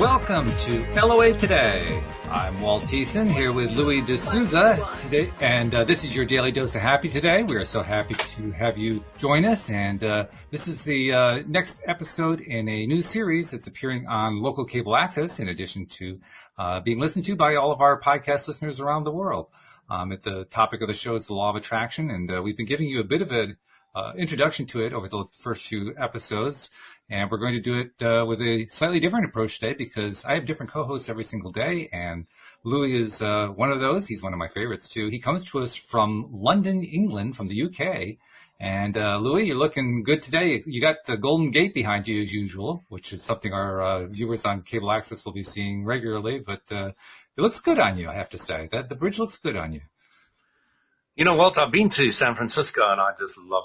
Welcome to LOA Today. I'm Walt Thiessen here with Louis D'Souza today, and this is your Daily Dose of Happy today. We are so happy to have you join us, and this is the next episode in a new series that's appearing on local cable access, in addition to being listened to by all of our podcast listeners around the world. The topic of the show is the law of attraction, and we've been giving you a bit of an introduction to it over the first few episodes. And we're going to do it with a slightly different approach today because I have different co-hosts every single day, and Louis is one of those. He's one of my favorites, too. He comes to us from London, England, from the UK. And Louis, you're looking good today. You got the Golden Gate behind you, as usual, which is something our viewers on cable access will be seeing regularly. But it looks good on you, I have to say. The bridge looks good on you. You know, Walt, I've been to San Francisco, and I just love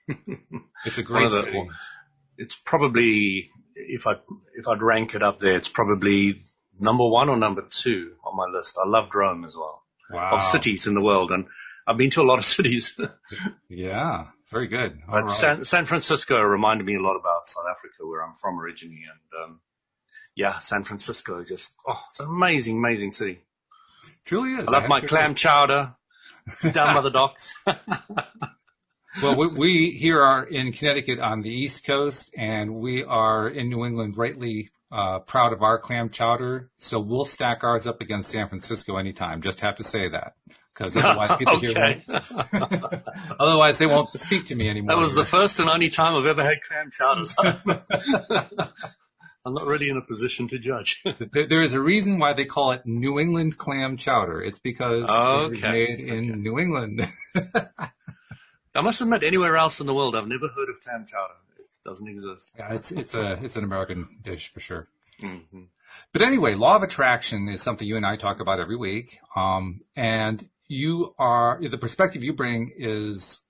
it. It's a great city. It's probably, if I'd rank it up there, it's probably number one or number two on my list. I loved Rome as well. Wow. Of cities in the world, and I've been to a lot of cities. Yeah, very good. But right. San Francisco reminded me a lot about South Africa, where I'm from originally, and San Francisco it's an amazing, amazing city. Truly is. I love my clam chowder down by the docks. Well, we here are in Connecticut on the East Coast, and we are in New England rightly proud of our clam chowder. So we'll stack ours up against San Francisco anytime. Just have to say that, because otherwise people here won't. Otherwise they won't speak to me anymore. That was the first and only time I've ever had clam chowder. So I'm not really in a position to judge. There is a reason why they call it New England clam chowder. It's because it was made in New England. I must admit, anywhere else in the world, I've never heard of clam chowder. It doesn't exist. Yeah, it's an American dish for sure. Mm-hmm. But anyway, law of attraction is something you and I talk about every week. And the perspective you bring is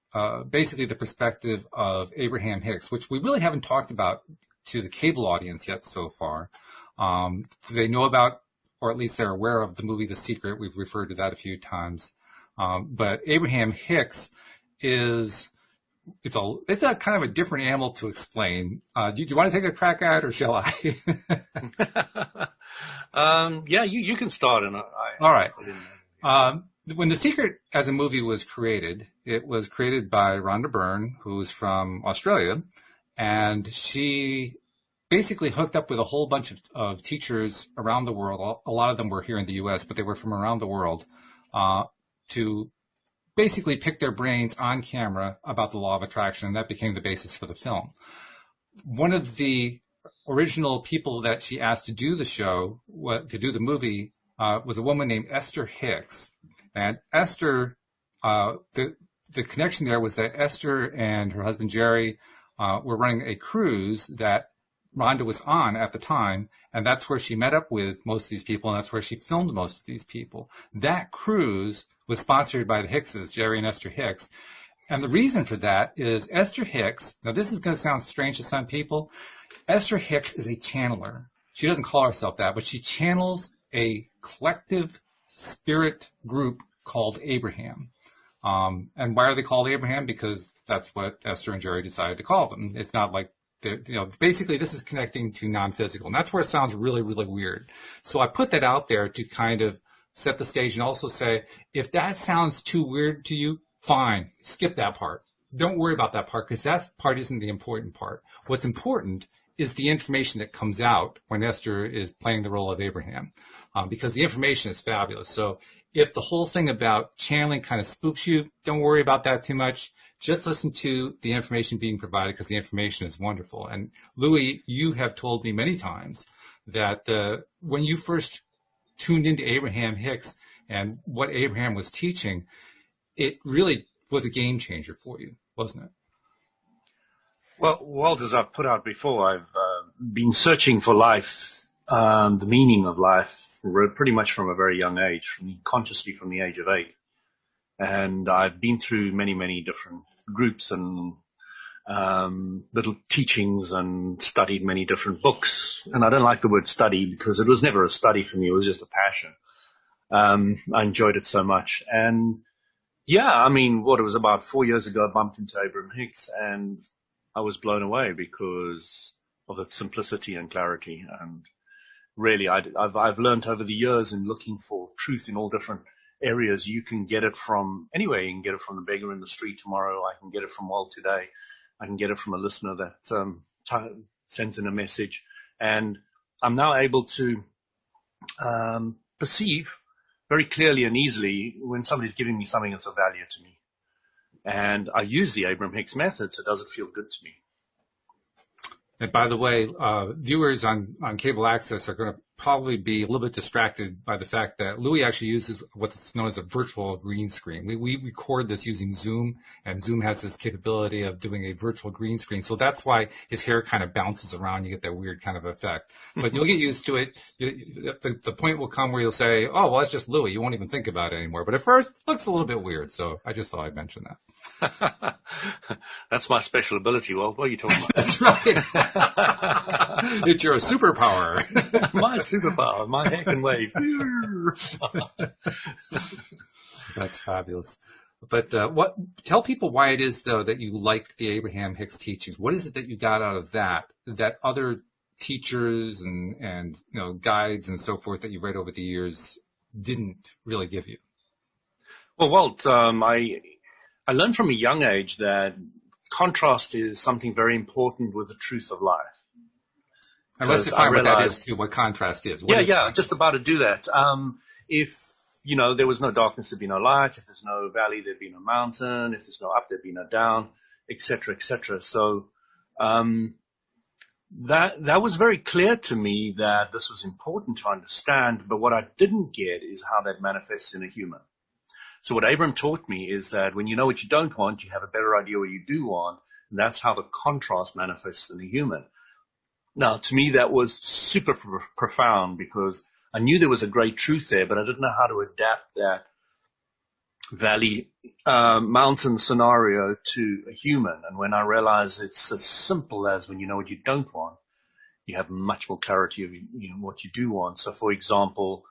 basically the perspective of Abraham-Hicks, which we really haven't talked about to the cable audience yet so far. They know about, or at least they're aware of, the movie The Secret. We've referred to that a few times. But Abraham-Hicks it's a kind of a different animal to explain. Do you want to take a crack at it, or shall I? You can start. All right. When The Secret as a movie was created, it was created by Rhonda Byrne, who's from Australia, and she basically hooked up with a whole bunch of teachers around the world. A lot of them were here in the U.S., but they were from around the world, to basically pick their brains on camera about the law of attraction, and that became the basis for the film. One of the original people that she asked to do the show, to do the movie, was a woman named Esther Hicks. And Esther, the connection there was that Esther and her husband Jerry were running a cruise that Rhonda was on at the time, and that's where she met up with most of these people, and that's where she filmed most of these people. That cruise was sponsored by the Hickses, Jerry and Esther Hicks. And the reason for that is Esther Hicks, now this is going to sound strange to some people, Esther Hicks is a channeler. She doesn't call herself that, but she channels a collective spirit group called Abraham. And why are they called Abraham? Because that's what Esther and Jerry decided to call them. It's not like, basically this is connecting to non-physical. And that's where it sounds really, really weird. So I put that out there to kind of set the stage and also say, if that sounds too weird to you, fine, skip that part. Don't worry about that part, because that part isn't the important part. What's important is the information that comes out when Esther is playing the role of Abraham, because the information is fabulous. So if the whole thing about channeling kind of spooks you, don't worry about that too much. Just listen to the information being provided, because the information is wonderful. And Louis, you have told me many times that when you first tuned into Abraham-Hicks and what Abraham was teaching, it really was a game changer for you, wasn't it? Well, Walt, as I've put out before, I've been searching for life, the meaning of life, pretty much from a very young age, consciously from the age of 8. And I've been through many, many different groups and little teachings and studied many different books. And I don't like the word study, because it was never a study for me. It was just a passion. I enjoyed it so much. And it was about 4 years ago, I bumped into Abraham-Hicks, and I was blown away because of its simplicity and clarity. And really. I've learned over the years in looking for truth in all different areas. You can get it from anywhere. You can get it from the beggar in the street tomorrow. I can get it from Walt today. I can get it from a listener that sends in a message. And I'm now able to perceive very clearly and easily when somebody's giving me something that's of value to me. And I use the Abraham-Hicks method, so does it feel good to me? And by the way, viewers on cable access are going to probably be a little bit distracted by the fact that Louis actually uses what's known as a virtual green screen. We record this using Zoom, and Zoom has this capability of doing a virtual green screen. So that's why his hair kind of bounces around. You get that weird kind of effect. But you'll get used to it. The point will come where you'll say, oh, well, that's just Louis. You won't even think about it anymore. But at first, it looks a little bit weird. So I just thought I'd mention that. That's my special ability. Well, what are you talking about? That's right. It's your superpower. My superpower. My hair can wave. That's fabulous. But tell people why it is, though, that you liked the Abraham-Hicks teachings. What is it that you got out of that other teachers and guides and so forth that you've read over the years didn't really give you? Well, Walt, I learned from a young age that contrast is something very important with the truth of life. And let's define what that is too, what contrast is. Just about to do that. If, there was no darkness, there'd be no light. If there's no valley, there'd be no mountain. If there's no up, there'd be no down, et cetera, et cetera. So, that was very clear to me that this was important to understand, but what I didn't get is how that manifests in a human. So what Abram taught me is that when you know what you don't want, you have a better idea what you do want, and that's how the contrast manifests in a human. Now, to me, that was super profound because I knew there was a great truth there, but I didn't know how to adapt that valley, mountain scenario to a human. And when I realized it's as simple as when you know what you don't want, you have much more clarity of what you do want. So, for example,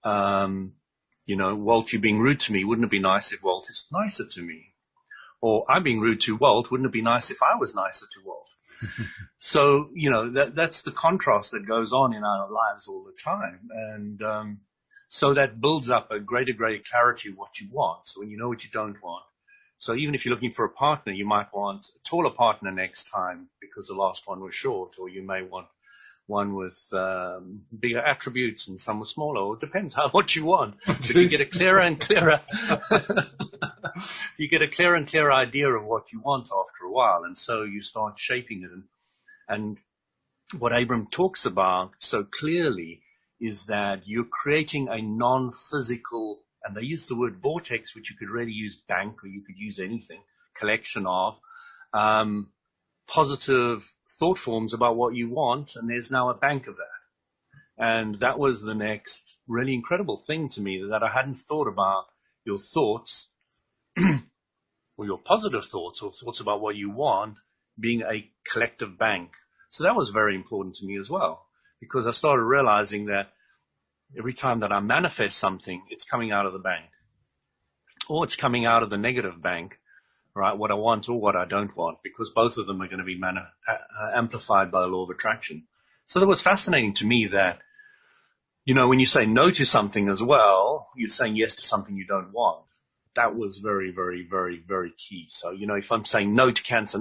Walt, you being rude to me, wouldn't it be nice if Walt is nicer to me? Or I'm being rude to Walt, wouldn't it be nice if I was nicer to Walt? So, that's the contrast that goes on in our lives all the time. And so that builds up a greater clarity of what you want. So when you know what you don't want. So even if you're looking for a partner, you might want a taller partner next time because the last one was short, or you may want one with bigger attributes and some with smaller. Or it depends what you want. But you get a clearer and clearer idea of what you want after a while, and so you start shaping it. And what Abram talks about so clearly is that you're creating a non-physical, and they use the word vortex, which you could really use bank, or you could use anything, collection of positive thought forms about what you want, and there's now a bank of that. And that was the next really incredible thing to me, that I hadn't thought about your thoughts or your positive thoughts or thoughts about what you want being a collective bank. So that was very important to me as well, because I started realizing that every time that I manifest something, it's coming out of the bank, or it's coming out of the negative bank, right? What I want or what I don't want, because both of them are going to be amplified by the law of attraction. So that was fascinating to me that, when you say no to something as well, you're saying yes to something you don't want. That was very, very, very, very key. So, if I'm saying no to cancer,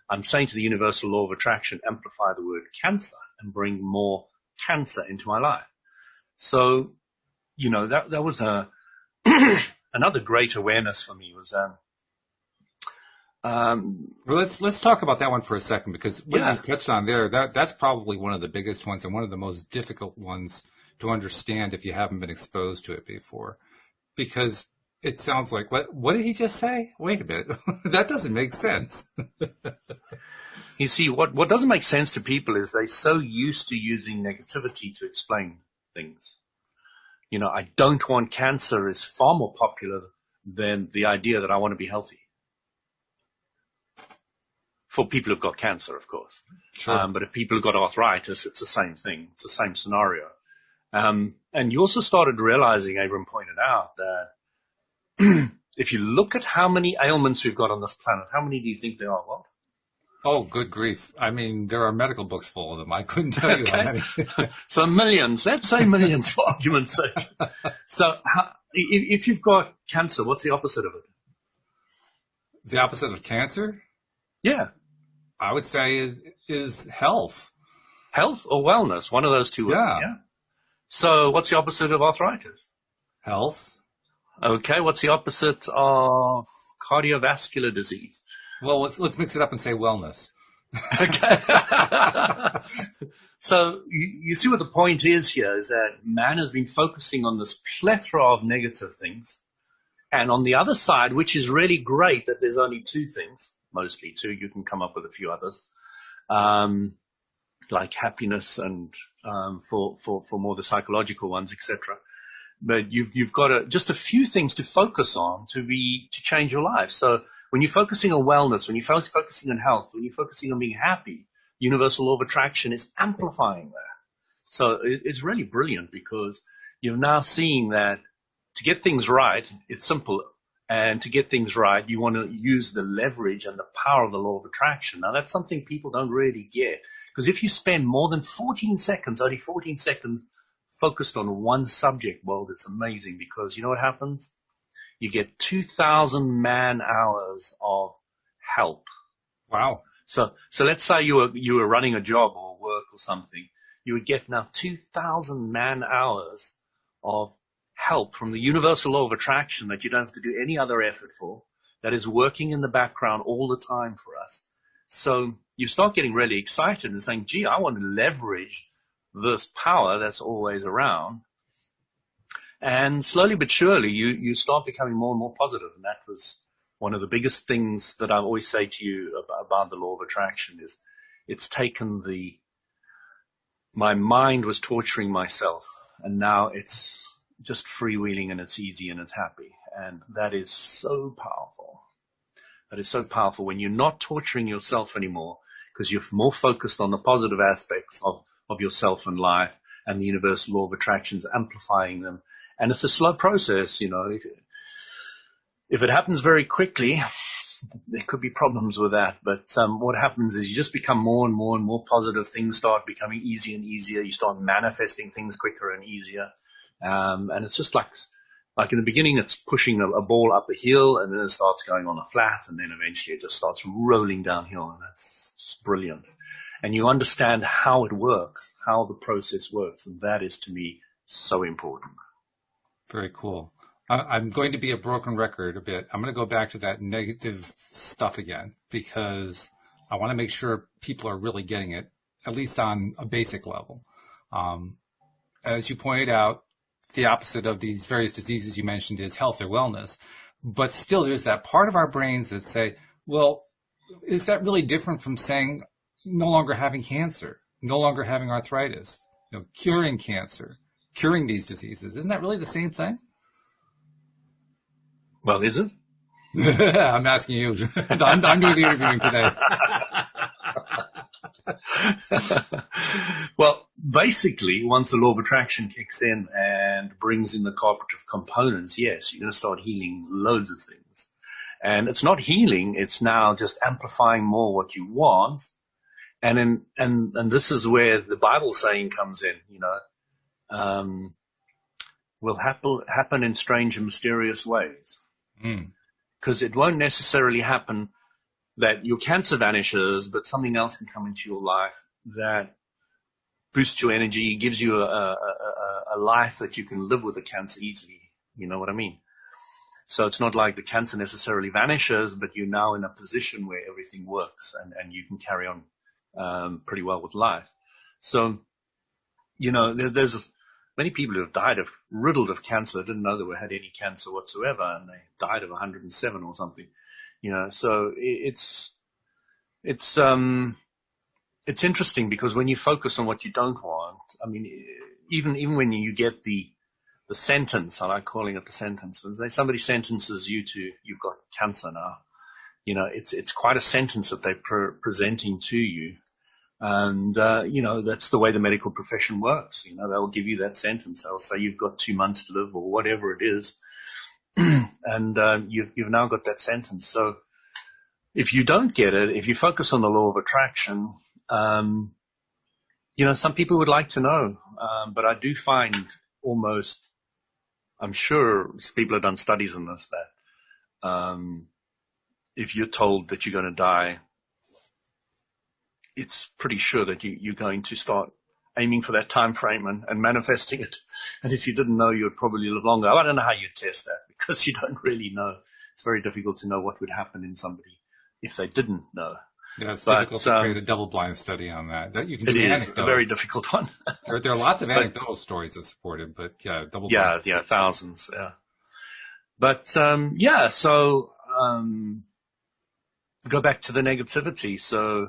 I'm saying to the universal law of attraction, amplify the word cancer and bring more cancer into my life. So, that was another great awareness for me was, well, let's talk about that one for a second, because what you touched on there, that's probably one of the biggest ones and one of the most difficult ones to understand if you haven't been exposed to it before, because it sounds like, what did he just say? Wait a minute. That doesn't make sense. You see, what doesn't make sense to people is they're so used to using negativity to explain things. I don't want cancer is far more popular than the idea that I want to be healthy. For people who've got cancer, of course. Sure. But if people who've got arthritis, it's the same thing. It's the same scenario. And you also started realizing, Abram pointed out, that if you look at how many ailments we've got on this planet, how many do you think there are? Well, Oh, good grief. I mean, there are medical books full of them. I couldn't tell you how Okay. many. So millions, let's say millions for argument's sake. So if you've got cancer, what's the opposite of it? The opposite of cancer, Yeah. I would say, is health. Health or wellness, one of those two words, Yeah, yeah? So what's the opposite of arthritis? health. Okay, what's the opposite of cardiovascular disease? Well, let's mix it up and say wellness. Okay. So you see what the point is here is that man has been focusing on this plethora of negative things. And on the other side, which is really great that there's only two things, mostly two, you can come up with a few others, like happiness and for more the psychological ones, etc. But you've got just a few things to focus on to change your life. So when you're focusing on wellness, when you're focusing on health, when you're focusing on being happy, universal law of attraction is amplifying that. So it's really brilliant because you're now seeing that to get things right, it's simple. And to get things right, you want to use the leverage and the power of the law of attraction. Now, that's something people don't really get. Because if you spend more than 14 seconds, only 14 seconds, focused on one subject, well, it's amazing because you know what happens? You get 2,000 man hours of help. Wow. So let's say you were running a job or work or something. You would get now 2,000 man hours of help from the universal law of attraction that you don't have to do any other effort for, that is working in the background all the time for us. So you start getting really excited and saying, gee, I want to leverage this power that's always around. And slowly but surely, you start becoming more and more positive. And that was one of the biggest things that I always say to you about the law of attraction is it's taken my mind was torturing myself, and now it's just freewheeling and it's easy and it's happy. And that is so powerful. That is so powerful when you're not torturing yourself anymore because you're more focused on the positive aspects of yourself and life, and the universal law of attraction is amplifying them. And it's a slow process, you know. If it happens very quickly, there could be problems with that. But what happens is you just become more and more and more positive. Things start becoming easier and easier. You start manifesting things quicker and easier. And it's just like in the beginning, it's pushing a ball up a hill, and then it starts going on a flat, and then eventually it just starts rolling downhill. And that's just brilliant. And you understand how it works, how the process works. And that is, to me, so important. Very cool. I'm going to be a broken record a bit. I'm going to go back to that negative stuff again because I want to make sure people are really getting it, at least on a basic level. As you pointed out, the opposite of these various diseases you mentioned is health or wellness. But still, there's that part of our brains that say, well, is that really different from saying no longer having cancer, no longer having arthritis, curing cancer, curing these diseases? Isn't that really the same thing? Well, is it? I'm asking you. I'm doing the interviewing today. Well, basically, once the law of attraction kicks in and brings in the cooperative components, yes, you're going to start healing loads of things. And it's not healing, it's now just amplifying more what you want. And this is where the Bible saying comes in, will happen in strange and mysterious ways. Because it won't necessarily happen that your cancer vanishes, but something else can come into your life that boosts your energy, gives you a life that you can live with the cancer easily. You know what I mean? So it's not like the cancer necessarily vanishes, but you're now in a position where everything works and you can carry on pretty well with life. So, there's many people who have died riddled of cancer that didn't know they had any cancer whatsoever, and they died of 107 or something. So it's interesting because when you focus on what you don't want, I mean, even when you get the sentence, I like calling it the sentence, when somebody sentences you to, you've got cancer now, it's quite a sentence that they're presenting to you. And, that's the way the medical profession works. They'll give you that sentence. They'll say you've got 2 months to live or whatever it is. And you've now got that sentence. So if you don't get it, if you focus on the law of attraction, some people would like to know, but I do find almost, I'm sure people have done studies on this, that if you're told that you're going to die, it's pretty sure that you're going to start aiming for that time frame and manifesting it. And if you didn't know, you would probably live longer. I don't know how you test that, because you don't really know. It's very difficult to know what would happen in somebody if they didn't know. Yeah, it's difficult to create a double-blind study on that. You can do it is a very difficult one. there are lots of anecdotal stories that support it, but double-blind. Yeah, thousands. Yeah, but so go back to the negativity. So,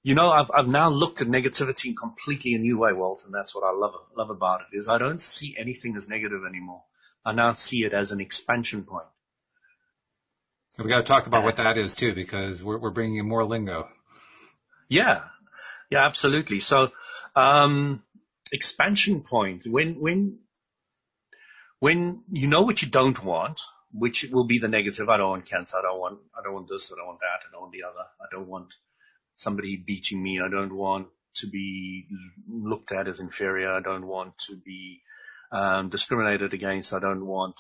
I've now looked at negativity in completely a new way, Walt, and that's what I love about it. Is I don't see anything as negative anymore. I now see it as an expansion point. We got to talk about what that is too, because we're bringing in more lingo. Yeah, absolutely. So, expansion point, when you know what you don't want, which will be the negative. I don't want cancer. I don't want this. I don't want that. I don't want the other. I don't want somebody beating me. I don't want to be looked at as inferior. I don't want to be discriminated against. I don't want.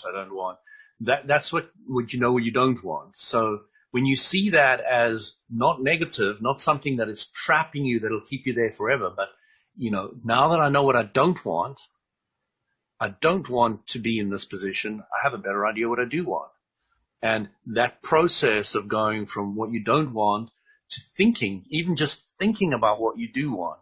That's what you know what you don't want. So when you see that as not negative, not something that is trapping you, that'll keep you there forever, but now that I know what I don't want to be in this position. I have a better idea what I do want. And that process of going from what you don't want to thinking, even just thinking about what you do want,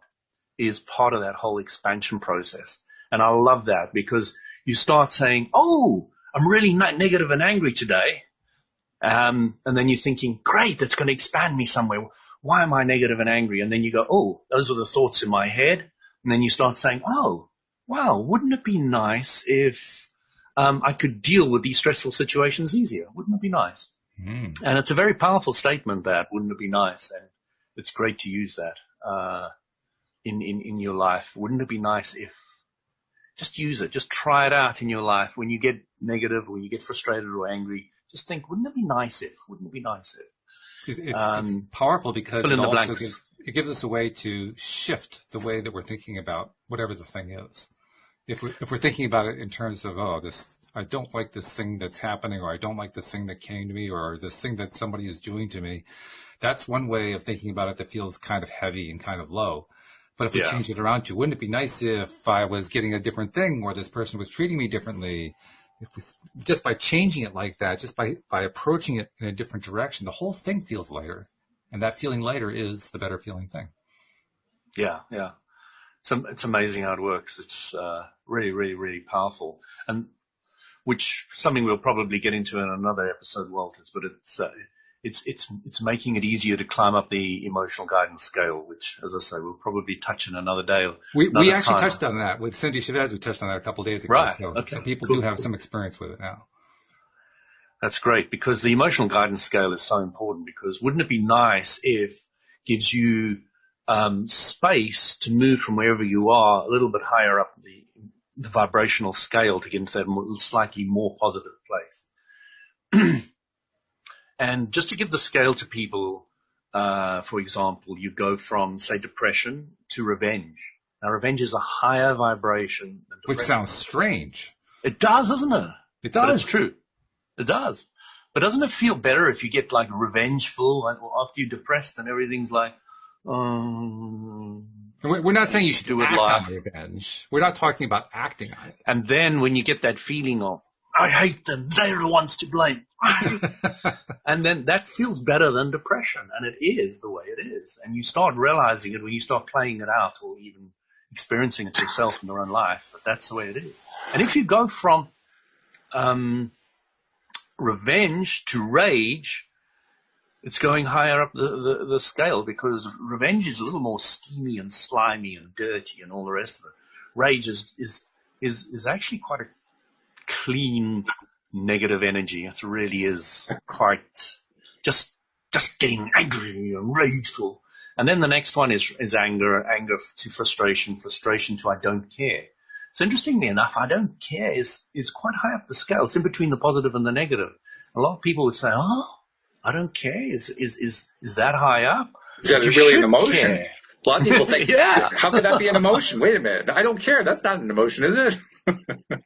is part of that whole expansion process. And I love that, because you start saying, oh, I'm really negative and angry today. And then you're thinking, great, that's going to expand me somewhere. Why am I negative and angry? And then you go, oh, those were the thoughts in my head. And then you start saying, oh, wow, wouldn't it be nice if I could deal with these stressful situations easier? Wouldn't it be nice? Mm. And it's a very powerful statement, that wouldn't it be nice? And it's great to use that in your life. Wouldn't it be nice if? Just use it. Just try it out in your life. When you get negative, when you get frustrated or angry, just think, wouldn't it be nice if? Wouldn't it be nice if? It's powerful, because it gives us a way to shift the way that we're thinking about whatever the thing is. If we're thinking about it in terms of, I don't like this thing that's happening, or I don't like this thing that came to me, or this thing that somebody is doing to me, that's one way of thinking about it that feels kind of heavy and kind of low. But if we change it around to, wouldn't it be nice if I was getting a different thing, or this person was treating me differently? Just by changing it like that, just by approaching it in a different direction, the whole thing feels lighter. And that feeling lighter is the better feeling thing. Yeah. It's amazing how it works. It's really, really, really powerful. And which something we'll probably get into in another episode, Walters, but it's making it easier to climb up the emotional guidance scale, which, as I say, we'll probably touch in another day. We actually touched on that with Cindy Chavez. We touched on that a couple of days ago. Right. So people do have some experience with it now. That's great, because the emotional guidance scale is so important, because wouldn't it be nice if it gives you space to move from wherever you are a little bit higher up the vibrational scale to get into that slightly more positive place. And just to give the scale to people, for example, you go from, say, depression to revenge. Now, revenge is a higher vibration than depression. Which sounds strange. It does, doesn't it? It does. But it's true. It does. But doesn't it feel better if you get revengeful, after you're depressed and everything's like, We're not saying you should do it on revenge. We're not talking about acting on it. And then when you get that feeling of, I hate them, they're the ones to blame. And then that feels better than depression. And it is the way it is. And you start realizing it when you start playing it out, or even experiencing it yourself in your own life. But that's the way it is. And if you go from revenge to rage, it's going higher up the scale, because revenge is a little more schemy and slimy and dirty and all the rest of it. Rage is actually quite a clean, negative energy. It really is quite just getting angry and rageful. And then the next one is anger to frustration to I don't care. So interestingly enough, I don't care is quite high up the scale. It's in between the positive and the negative. A lot of people would say, oh, I don't care. Is that high up? Is that You really an should emotion? care. A lot of people think, Yeah. how could that be an emotion? Wait a minute. I don't care. That's not an emotion, is it?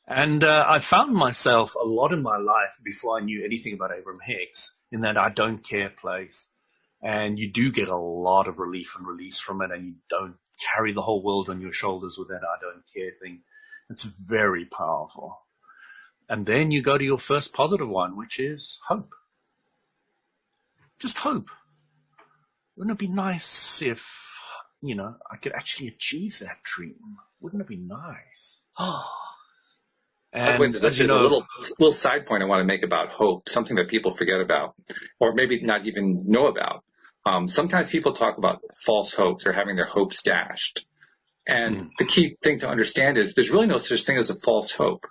And I found myself a lot in my life before I knew anything about Abraham-Hicks in that I don't care place. And you do get a lot of relief and release from it, and you don't carry the whole world on your shoulders with that I don't care thing. It's very powerful. And then you go to your first positive one, which is hope. Just hope. Wouldn't it be nice if, I could actually achieve that dream? Wouldn't it be nice? And there's a little side point I want to make about hope, something that people forget about, or maybe not even know about. Sometimes people talk about false hopes or having their hopes dashed. And the key thing to understand is there's really no such thing as a false hope.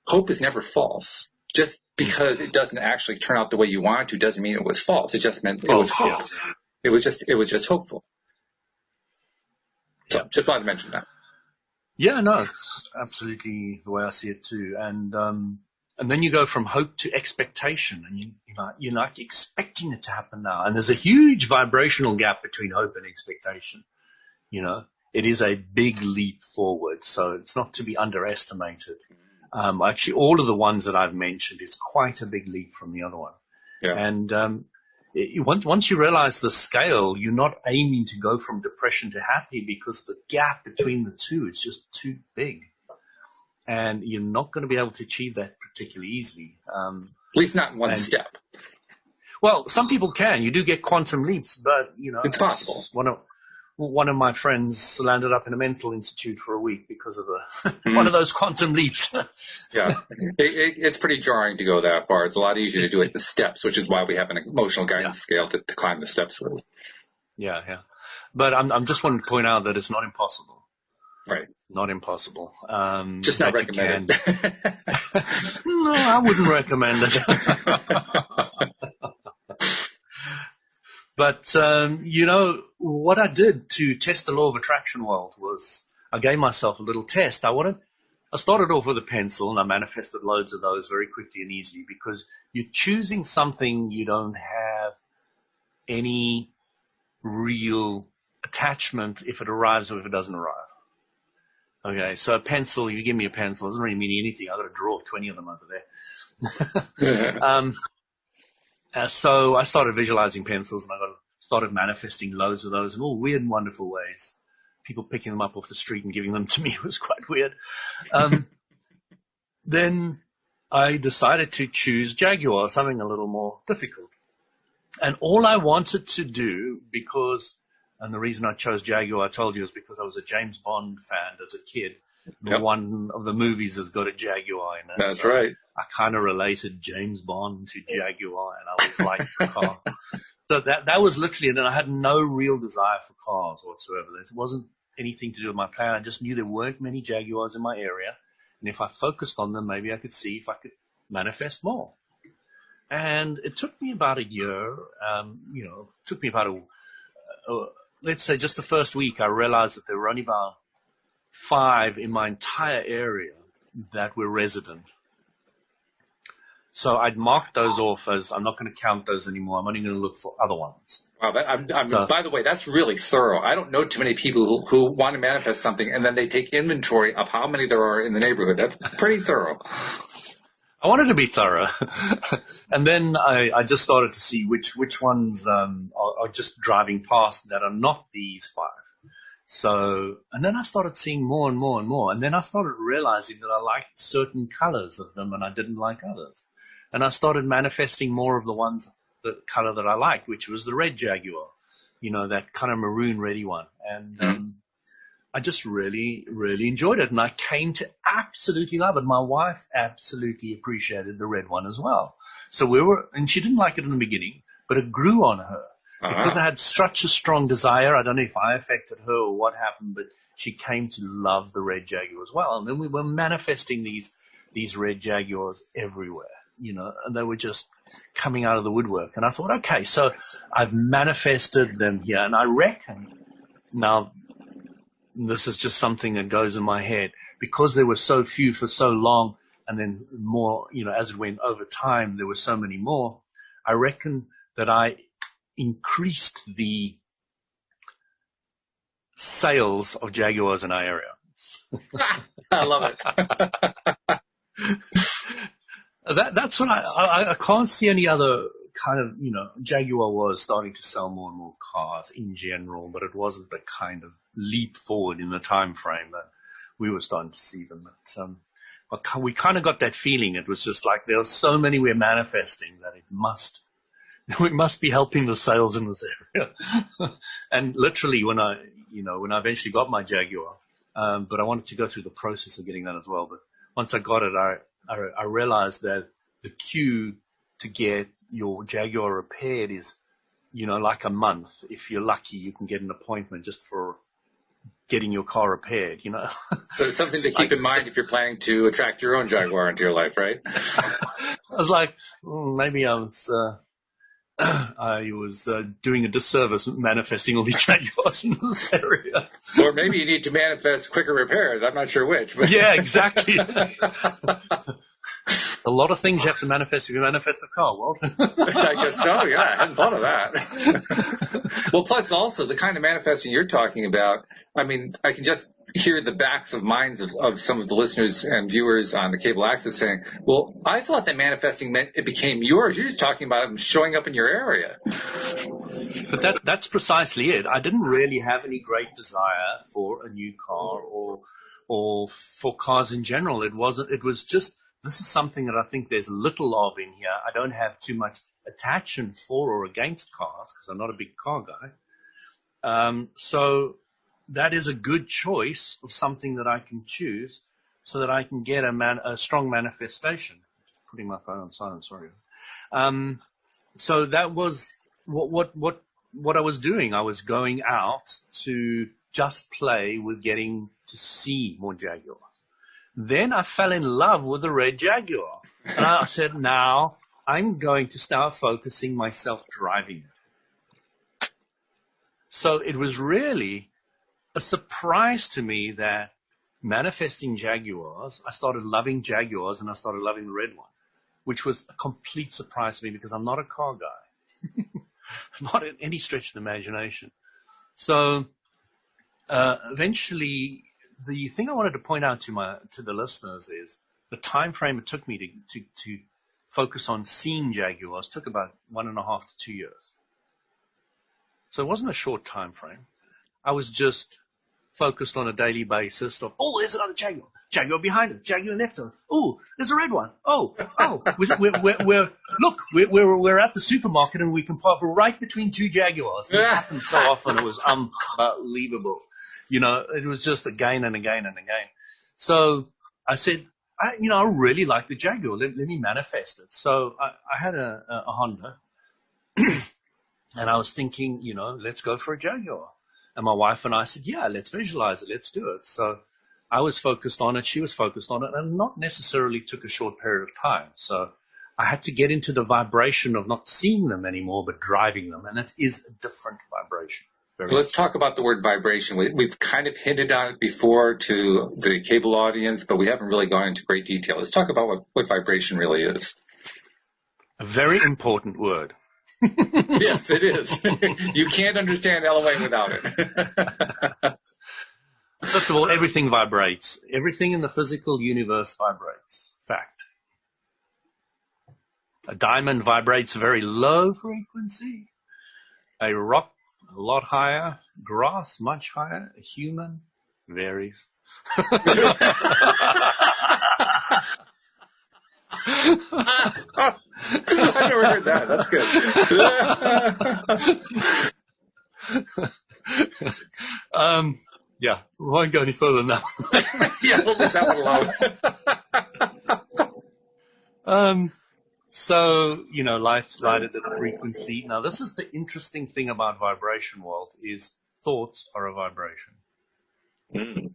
Hope is never false. Just because it doesn't actually turn out the way you want it to doesn't mean it was false. It just meant it was false. It was just hopeful. So just wanted to mention that. Yeah, no, it's absolutely the way I see it too. And then you go from hope to expectation, and you're like expecting it to happen now. And there's a huge vibrational gap between hope and expectation. It is a big leap forward, so it's not to be underestimated. Actually, all of the ones that I've mentioned is quite a big leap from the other one. Yeah. And once you realize the scale, you're not aiming to go from depression to happy because the gap between the two is just too big. And you're not going to be able to achieve that particularly easily. At least not in one step. Well, some people can. You do get quantum leaps, but, it's possible. One of my friends landed up in a mental institute for a week because of one of those quantum leaps. Yeah, it's pretty jarring to go that far. It's a lot easier to do it the steps, which is why we have an emotional guidance scale to climb the steps with. Yeah. But I'm just wanting to point out that it's not impossible. Right. Not impossible. Just not recommended. No, I wouldn't recommend it. But, what I did to test the law of attraction world was I gave myself a little test. I started off with a pencil and I manifested loads of those very quickly and easily because you're choosing something you don't have any real attachment if it arrives or if it doesn't arrive. Okay, so a pencil, you give me a pencil, it doesn't really mean anything. I've got to draw 20 of them over there. So I started visualizing pencils and I started manifesting loads of those in all weird and wonderful ways. People picking them up off the street and giving them to me was quite weird. Then I decided to choose Jaguar, something a little more difficult. And all I wanted to do and the reason I chose Jaguar, I told you, is because I was a James Bond fan as a kid. Yep. One of the movies has got a Jaguar in it. That's right. I kind of related James Bond to Jaguar, and I was like the car. So that was literally it, and I had no real desire for cars whatsoever. It wasn't anything to do with my plan. I just knew there weren't many Jaguars in my area, and if I focused on them, maybe I could see if I could manifest more. And it took me about a year. Took me about let's say just the first week, I realized that there were only about 5 in my entire area that were resident. So I'd marked those off as I'm not going to count those anymore. I'm only going to look for other ones. Wow, by the way, that's really thorough. I don't know too many people who want to manifest something and then they take inventory of how many there are in the neighborhood. That's pretty thorough. I wanted to be thorough. And then I just started to see which ones are just driving past that are not these 5. So, and then I started seeing more and more and more. And then I started realizing that I liked certain colors of them and I didn't like others. And I started manifesting more of the color that I liked, which was the red Jaguar, that kind of maroon reddy one. And I just really, really enjoyed it. And I came to absolutely love it. My wife absolutely appreciated the red one as well. So and she didn't like it in the beginning, but it grew on her. Because I had such a strong desire, I don't know if I affected her or what happened, but she came to love the red Jaguar as well. And then we were manifesting these red Jaguars everywhere, and they were just coming out of the woodwork. And I thought, okay, so I've manifested them here. And I reckon, now this is just something that goes in my head, because there were so few for so long, and then more, as it went over time, there were so many more. I reckon that I increased the sales of Jaguars in our area. I love it. That's what I can't see any other kind of, Jaguar was starting to sell more and more cars in general, but it wasn't the kind of leap forward in the time frame that we were starting to see them. But we kind of got that feeling. It was just like there are so many we're manifesting that we must be helping the sales in this area. And literally when I eventually got my Jaguar, but I wanted to go through the process of getting that as well. But once I got it, I realized that the queue to get your Jaguar repaired is, like a month. If you're lucky, you can get an appointment just for getting your car repaired, So it's something to keep in mind if you're planning to attract your own Jaguar into your life, right? I was like, maybe I was doing a disservice manifesting all these Jaguars in this area. Or maybe you need to manifest quicker repairs. I'm not sure which. But. Yeah, exactly. A lot of things you have to manifest if you manifest a car, Walt. I guess so, yeah. I hadn't thought of that. Well, plus also the kind of manifesting you're talking about, I mean, I can just hear the backs of minds of some of the listeners and viewers on the cable access saying, well, I thought that manifesting meant it became yours. You're just talking about them showing up in your area. But that's precisely it. I didn't really have any great desire for a new car or for cars in general. It was just, this is something that I think there's little of in here. I don't have too much attachment for or against cars because I'm not a big car guy. So that is a good choice of something that I can choose so that I can get a strong manifestation. Putting my phone on silent, sorry. So that was what I was doing. I was going out to just play with getting to see more Jaguars. Then I fell in love with the red Jaguar. And I said, now I'm going to start focusing myself driving it. So it was really a surprise to me that manifesting Jaguars, I started loving Jaguars and I started loving the red one, which was a complete surprise to me because I'm not a car guy. Not in any stretch of the imagination. So eventually, the thing I wanted to point out to the listeners is the time frame it took me to focus on seeing Jaguars took about 1.5 to 2 years. So it wasn't a short time frame. I was just focused on a daily basis of, oh, there's another Jaguar. Jaguar behind it. Jaguar next to it. Oh, there's a red one. Oh. We're at the supermarket and we can park right between two Jaguars. This happened so often. It was unbelievable. It was just again and again and again. So I said, I really like the Jaguar. Let me manifest it. So I had a Honda and I was thinking, let's go for a Jaguar. And my wife and I said, yeah, let's visualize it. Let's do it. So I was focused on it. She was focused on it, and not necessarily took a short period of time. So I had to get into the vibration of not seeing them anymore, but driving them. And it is a different vibration. Let's talk about the word vibration. We've kind of hinted on it before to the cable audience, but we haven't really gone into great detail. Let's talk about what vibration really is. A very important word. Yes, it is. You can't understand LOA without it. First of all, everything vibrates. Everything in the physical universe vibrates. Fact. A diamond vibrates very low frequency. A rock, a lot higher. Grass, much higher. A human varies. I've never heard that. That's good. Yeah, we won't go any further than that. Yeah, we'll leave that one alone. So, life's light at a frequency. Now, this is the interesting thing about vibration, Walt, is thoughts are a vibration. Mm.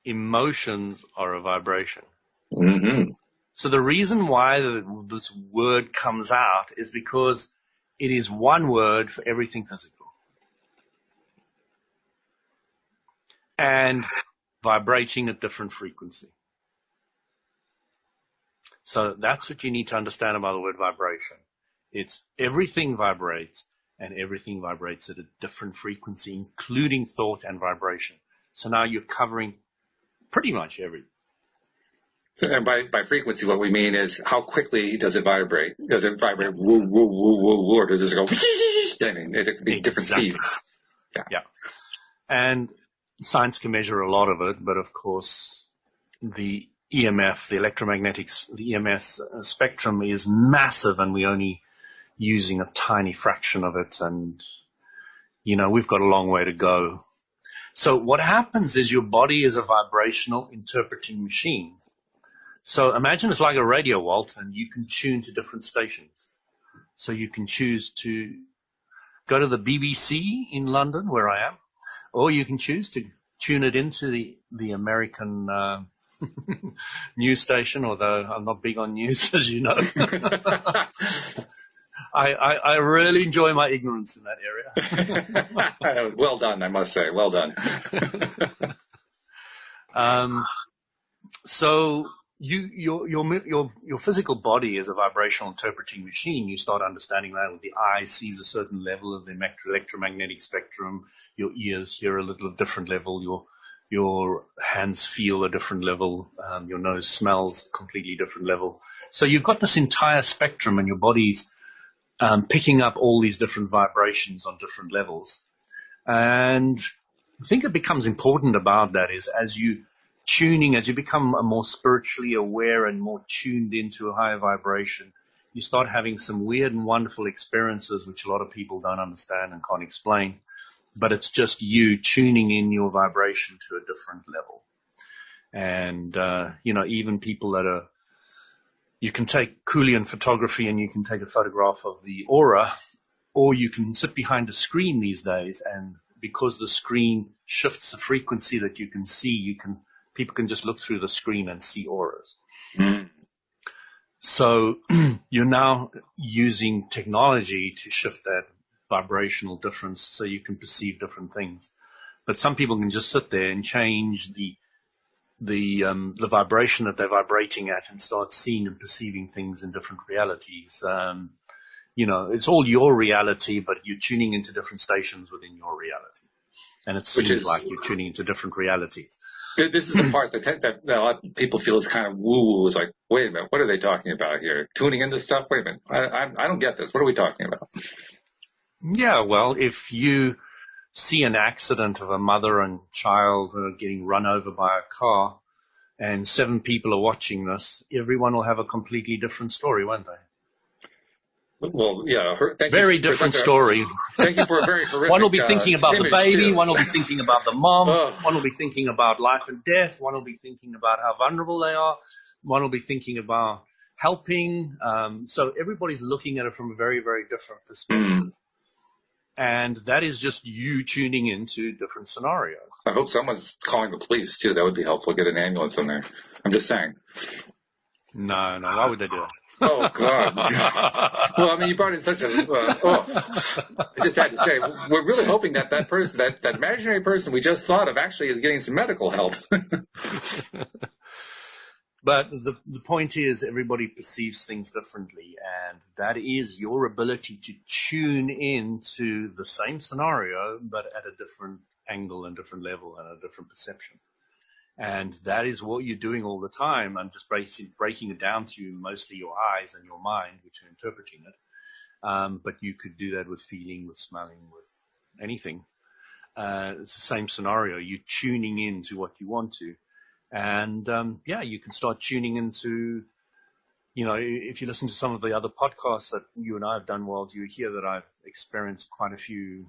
Emotions are a vibration. Mm-hmm. So the reason why this word comes out is because it is one word for everything physical. And vibrating at different frequency. So that's what you need to understand about the word vibration. It's everything vibrates, and everything vibrates at a different frequency, including thought and vibration. So now you're covering pretty much everything. And by frequency, what we mean is how quickly does it vibrate? Does it vibrate woo, woo, woo, woo, woo, or does it go? I mean, it could be different speeds. Yeah. And science can measure a lot of it, but of course, the EMF, the electromagnetics, the EMS spectrum is massive, and we're only using a tiny fraction of it. And, we've got a long way to go. So what happens is your body is a vibrational interpreting machine. So imagine it's like a radio, Walt, and you can tune to different stations. So you can choose to go to the BBC in London, where I am, or you can choose to tune it into the American news station, although I'm not big on news, as you know. I really enjoy my ignorance in that area. Well done, I must say. Well done. So your physical body is a vibrational interpreting machine. You start understanding that with the eye sees a certain level of the electromagnetic spectrum. Your ears hear a little different level. Your hands feel a different level. Your nose smells a completely different level. So you've got this entire spectrum, and your body's picking up all these different vibrations on different levels. And I think it becomes important about that is as you become more spiritually aware and more tuned into a higher vibration, you start having some weird and wonderful experiences which a lot of people don't understand and can't explain. But it's just you tuning in your vibration to a different level. And, even people that you can take Coolian photography and you can take a photograph of the aura, or you can sit behind a screen these days, and because the screen shifts the frequency that you can see, people can just look through the screen and see auras. Mm. So you're now using technology to shift that vibrational difference so you can perceive different things. But some people can just sit there and change the vibration that they're vibrating at and start seeing and perceiving things in different realities. It's all your reality, but you're tuning into different stations within your reality. And it seems like you're tuning into different realities. This is the part that a lot of people feel is kind of woo-woo. It's like, wait a minute, what are they talking about here? Tuning into stuff? Wait a minute, I don't get this. What are we talking about? Yeah, well, if you see an accident of a mother and child getting run over by a car, and 7 people are watching this, everyone will have a completely different story, won't they? Well, yeah. Very different story. Thank you for a very horrific One will be thinking about the baby, too. One will be thinking about the mom, One will be thinking about life and death, one will be thinking about how vulnerable they are, one will be thinking about helping. So everybody's looking at it from a very, very different perspective. Mm. And that is just you tuning into different scenarios. I hope someone's calling the police, too. That would be helpful. Get an ambulance in there. I'm just saying. No. Why would they do it? Oh, God. Well, I mean, you brought in such a... I just had to say, we're really hoping that person, that imaginary person we just thought of actually is getting some medical help. But the point is everybody perceives things differently, and that is your ability to tune in to the same scenario, but at a different angle and different level and a different perception. And that is what you're doing all the time. I'm just breaking it down to mostly your eyes and your mind, which are interpreting it. But you could do that with feeling, with smelling, with anything. It's the same scenario. You're tuning in to what you want to. And, you can start tuning into, if you listen to some of the other podcasts that you and I have done, Walt, you hear that I've experienced quite a few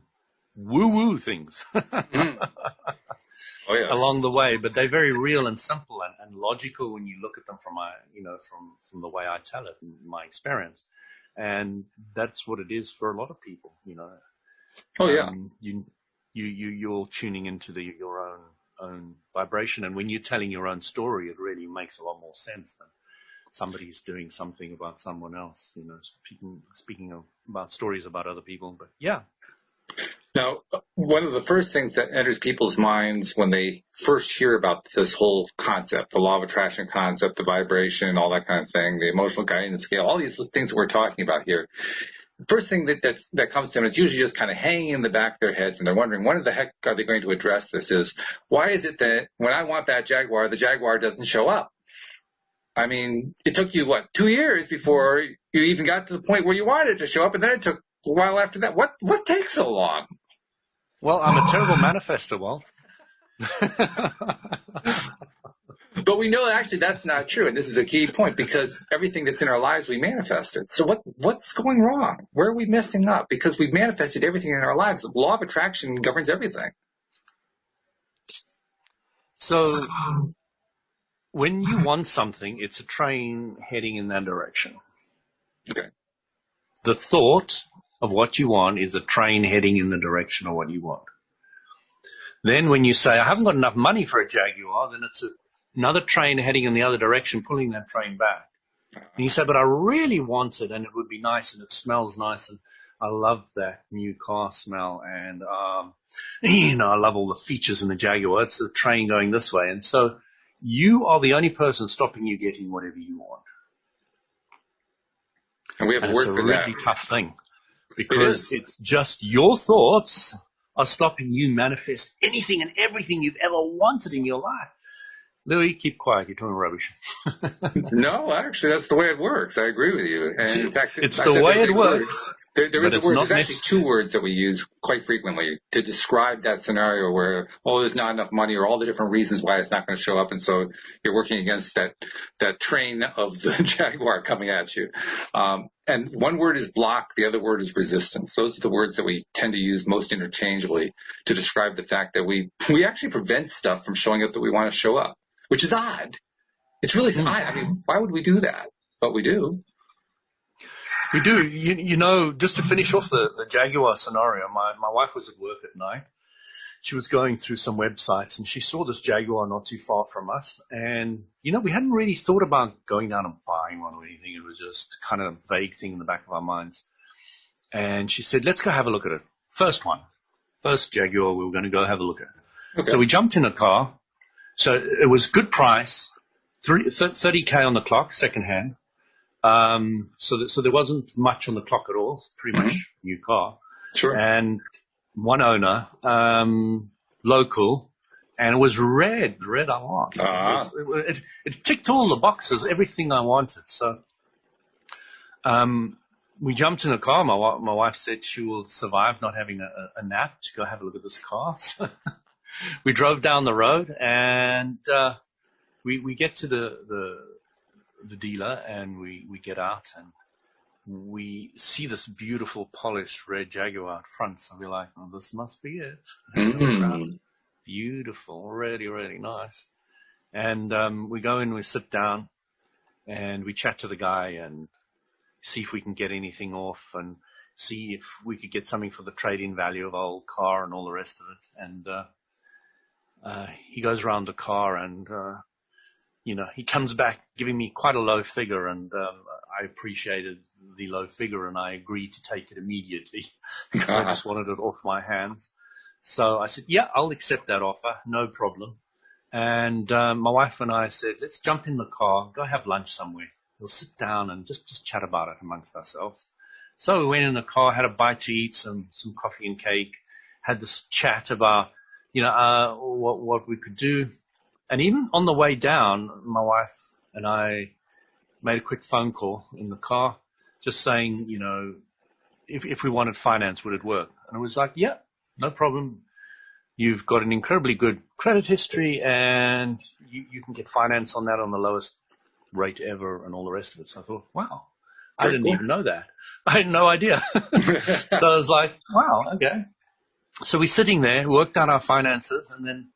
woo-woo things. Oh, yes. Along the way, but they're very real and simple and logical when you look at them from from the way I tell it in my experience. And that's what it is for a lot of people, Oh, yeah. You're tuning into your own vibration. And when you're telling your own story, it really makes a lot more sense than somebody's doing something about someone else, speaking about stories about other people. But yeah. Now, one of the first things that enters people's minds when they first hear about this whole concept, the law of attraction concept, the vibration, all that kind of thing, the emotional guidance scale, all these things that we're talking about here. The first thing that comes to them is usually just kind of hanging in the back of their heads, and they're wondering, when the heck are they going to address this? Is why is it that when I want that Jaguar, the Jaguar doesn't show up? I mean, it took you, 2 years before you even got to the point where you wanted it to show up, and then it took a while after that. What takes so long? Well, I'm a terrible manifester, Walt. But we know actually that's not true, and this is a key point, because everything that's in our lives we manifested. So what's going wrong? Where are we messing up? Because we've manifested everything in our lives. The law of attraction governs everything. So when you want something, it's a train heading in that direction. Okay. The thought of what you want is a train heading in the direction of what you want. Then when you say, I haven't got enough money for a Jaguar, then it's another train heading in the other direction, pulling that train back. And you say, but I really want it, and it would be nice, and it smells nice, and I love that new car smell, and, I love all the features in the Jaguar. It's a train going this way. And so you are the only person stopping you getting whatever you want. And we have a word for that. It's a really tough thing, because it's just your thoughts are stopping you manifest anything and everything you've ever wanted in your life. Louis, keep quiet. You're talking rubbish. No, actually, that's the way it works. I agree with you. And in fact, it's the way it works. There is a word. There's actually two words that we use quite frequently to describe that scenario where, there's not enough money, or all the different reasons why it's not going to show up. And so you're working against that train of the Jaguar coming at you. And one word is block. The other word is resistance. Those are the words that we tend to use most interchangeably to describe the fact that we actually prevent stuff from showing up that we want to show up, which is odd. It's really odd. I mean, why would we do that? But we do. We do. Just to finish off the Jaguar scenario, my wife was at work at night. She was going through some websites, and she saw this Jaguar not too far from us. And, we hadn't really thought about going down and buying one or anything. It was just kind of a vague thing in the back of our minds. And she said, let's go have a look at it. First Jaguar, we were going to go have a look at it. Okay. So we jumped in a car. So it was good price, $30K on the clock, secondhand. So there wasn't much on the clock at all. Pretty much new car. Sure. And one owner, local, and it was red I want. It ticked all the boxes, everything I wanted. So, we jumped in a car. My wife said she will survive not having a nap to go have a look at this car. So we drove down the road, and, we get to the dealer, and we get out, and we see this beautiful polished red Jaguar out front. So we're like, this must be it. Beautiful, really, really nice. And we go in, we sit down, and we chat to the guy and see if we can get anything off, and see if we could get something for the trade-in value of our old car and all the rest of it. And he goes around the car, and he comes back giving me quite a low figure, and I appreciated the low figure, and I agreed to take it immediately because I just wanted it off my hands. So I said, yeah, I'll accept that offer, no problem. And my wife and I said, let's jump in the car, go have lunch somewhere. We'll sit down and just chat about it amongst ourselves. So we went in the car, had a bite to eat, some coffee and cake, had this chat about, what we could do. And even on the way down, my wife and I made a quick phone call in the car, just saying, if we wanted finance, would it work? And it was like, yeah, no problem. You've got an incredibly good credit history, and you can get finance on that on the lowest rate ever, and all the rest of it. So I thought, wow, I didn't even know that. I had no idea. So I was like, wow, okay. So we're sitting there, worked out our finances, and then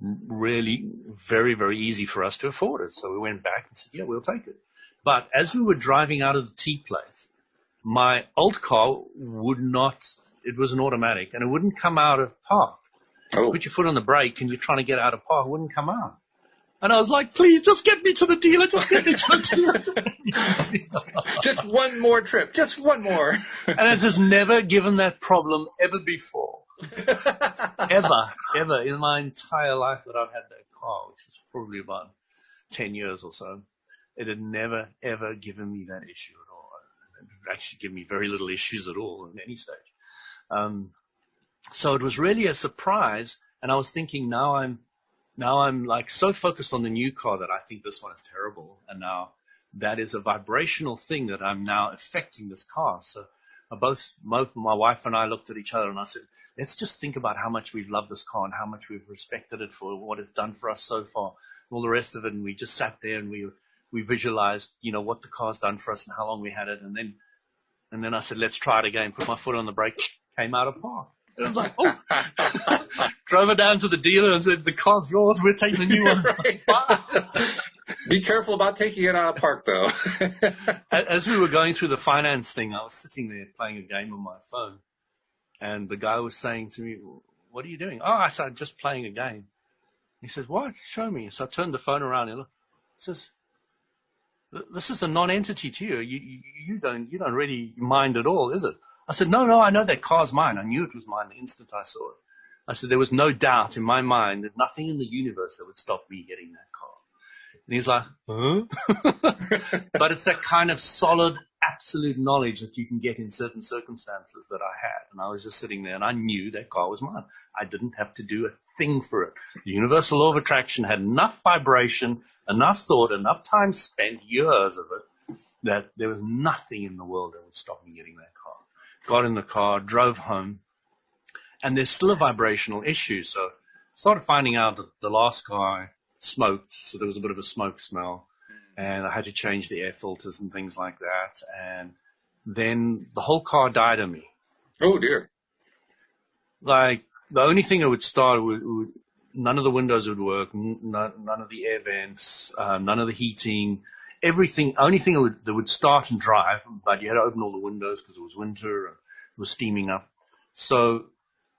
really very, very easy for us to afford it. So we went back and said, yeah, we'll take it. But as we were driving out of the tea place, my old car would not, it was an automatic, and it wouldn't come out of park. Oh. Put your foot on the brake and you're trying to get out of park, it wouldn't come out. And I was like, please, just get me to the dealer, just get me to the dealer. Just one more trip, just one more. And it has never given that problem ever before. ever in my entire life that I've had that car, which is probably about 10 years or so, it had never, ever given me that issue at all. It actually given me very little issues at all in any stage. So it was really a surprise. And I was thinking, now I'm like so focused on the new car that I think this one is terrible. And now that is a vibrational thing that I'm now affecting this car. So both my wife and I looked at each other and I said, let's just think about how much we've loved this car and how much we've respected it for what it's done for us so far, all the rest of it. And we just sat there and we visualized, what the car's done for us and how long we had it. And then I said, let's try it again. Put my foot on the brake, came out of park. It was like, oh, drove it down to the dealer and said, the car's yours. We're taking the new one. Wow. Be careful about taking it out of park, though. As we were going through the finance thing, I was sitting there playing a game on my phone. And the guy was saying to me, what are you doing? Oh, I said, just playing a game. He says, what? Show me. So I turned the phone around and he says, this is a non-entity to you. You don't really mind at all, is it? I said, no, I know that car's mine. I knew it was mine the instant I saw it. I said, there was no doubt in my mind. There's nothing in the universe that would stop me getting that car. And he's like, huh? But it's that kind of solid, absolute knowledge that you can get in certain circumstances that I had. And I was just sitting there and I knew that car was mine. I didn't have to do a thing for it. The universal law of attraction had enough vibration, enough thought, enough time spent, years of it, that there was nothing in the world that would stop me getting that car. Got in the car, drove home, and there's still a vibrational issue. So started finding out that the last guy smoked, so there was a bit of a smoke smell, and I had to change the air filters and things like that. And then the whole car died on me. Oh, dear. Like, the only thing that would start, none of the windows would work, none of the air vents, none of the heating, everything. Only thing that would start and drive, but you had to open all the windows because it was winter and it was steaming up. So,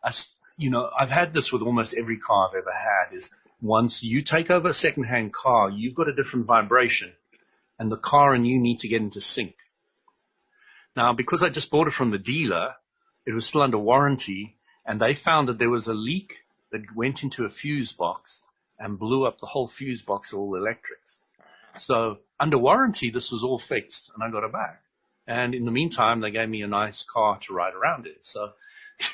I've had this with almost every car I've ever had, is once you take over a second-hand car, you've got a different vibration, and the car and you need to get into sync. Now, because I just bought it from the dealer, it was still under warranty, and they found that there was a leak that went into a fuse box and blew up the whole fuse box of all the electrics. So under warranty, this was all fixed, and I got it back. And in the meantime, they gave me a nice car to ride around in. So